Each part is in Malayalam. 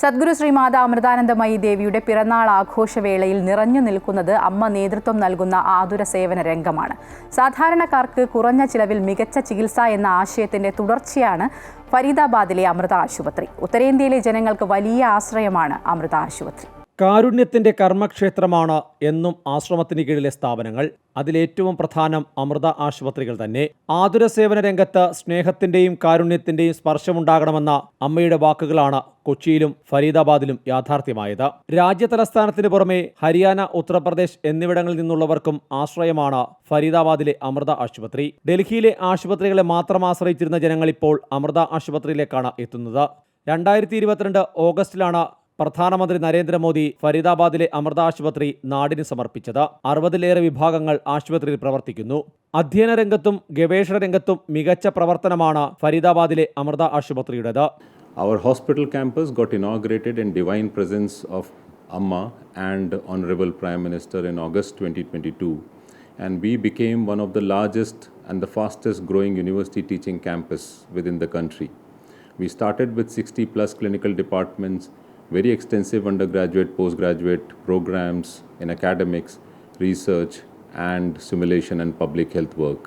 സദ്ഗുരു ശ്രീമാതാ അമൃതാനന്ദമയി ദേവിയുടെ പിറന്നാൾ ആഘോഷവേളയിൽ നിറഞ്ഞു നിൽക്കുന്നത് അമ്മ നേതൃത്വം നൽകുന്ന ആതുര സേവന രംഗമാണ്. സാധാരണക്കാർക്ക് കുറഞ്ഞ ചിലവിൽ മികച്ച ചികിത്സ എന്ന ആശയത്തിന്റെ തുടർച്ചയാണ് ഫരീദാബാദിലെ അമൃത ആശുപത്രി. ഉത്തരേന്ത്യയിലെ ജനങ്ങൾക്ക് വലിയ ആശ്രയമാണ് അമൃത ആശുപത്രി. കാരുണ്യത്തിന്റെ കർമ്മക്ഷേത്രമാണ് എന്നും ആശ്രമത്തിന് കീഴിലെ സ്ഥാപനങ്ങൾ. അതിലേറ്റവും പ്രധാനം അമൃത ആശുപത്രികൾ തന്നെ. ആതുര സേവന രംഗത്ത് സ്നേഹത്തിന്റെയും കാരുണ്യത്തിന്റെയും സ്പർശമുണ്ടാകണമെന്ന അമ്മയുടെ വാക്കുകളാണ് കൊച്ചിയിലും ഫരീദാബാദിലും യാഥാർത്ഥ്യമായത്. രാജ്യതലസ്ഥാനത്തിന് പുറമെ ഹരിയാന, ഉത്തർപ്രദേശ് എന്നിവിടങ്ങളിൽ നിന്നുള്ളവർക്കും ആശ്രയമാണ് ഫരീദാബാദിലെ അമൃത ആശുപത്രി. ഡൽഹിയിലെ ആശുപത്രികളെ മാത്രം ആശ്രയിച്ചിരുന്ന ജനങ്ങൾ ഇപ്പോൾ അമൃത ആശുപത്രിയിലേക്കാണ് എത്തുന്നത്. 2022 ഓഗസ്റ്റിലാണ് പ്രധാനമന്ത്രി നരേന്ദ്രമോദി ഫരീദാബാദിലെ അമൃത ആശുപത്രി നാടിന് സമർപ്പിച്ചത്. 60-ലേറെ വിഭാഗങ്ങൾ ആശുപത്രിയിൽ പ്രവർത്തിക്കുന്നു. അധ്യയന രംഗത്തും ഗവേഷണ രംഗത്തും മികച്ച പ്രവർത്തനമാണ് ഫരീദാബാദിലെ Amrita ആശുപത്രിയുടേത്. Our hospital campus got inaugurated in divine presence of Amma and Honorable Prime Minister in August 2022, and we became one of the largest and the fastest growing university teaching campus within the country. We started with 60 plus clinical departments, very extensive undergraduate, postgraduate programs in academics, research and simulation and public health work.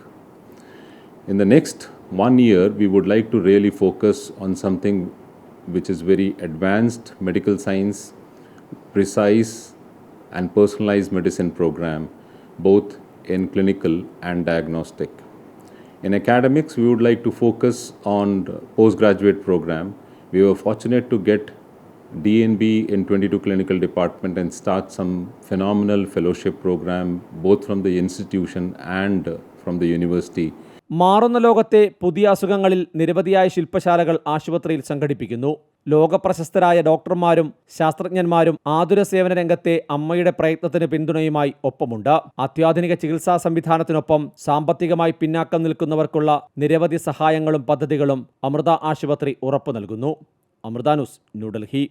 In the next 1 year, we would like to really focus on something which is very advanced medical science, precise and personalized medicine program, both in clinical and diagnostic. In academics, we would like to focus on postgraduate program. We were fortunate to get DNB in 22 clinical department and start some phenomenal fellowship program both from the institution and from the university. മാറുന്ന ലോകത്തെ പുതിയ അസുഖങ്ങളിൽ നിരവധിയായ ശില്പശാലകൾ ആശുപത്രിയിൽ സംഘടിപ്പിക്കുന്നു. ലോകപ്രശസ്തരായ ഡോക്ടർമാരും ശാസ്ത്രജ്ഞന്മാരും ആതുര സേവന രംഗത്തെ അമ്മയുടെ പ്രയത്നത്തിന് പിന്തുണയുമായി ഒപ്പമുണ്ട്. അത്യാധുനിക ചികിത്സാ സംവിധാനത്തിനൊപ്പം സാമ്പത്തികമായി പിന്നാക്കം നിൽക്കുന്നവർക്കുള്ള നിരവധി സഹായങ്ങളും പദ്ധതികളും അമൃത ആശുപത്രി ഉറപ്പു നൽകുന്നു. അമൃത ന്യൂസ്, ന്യൂഡൽഹി.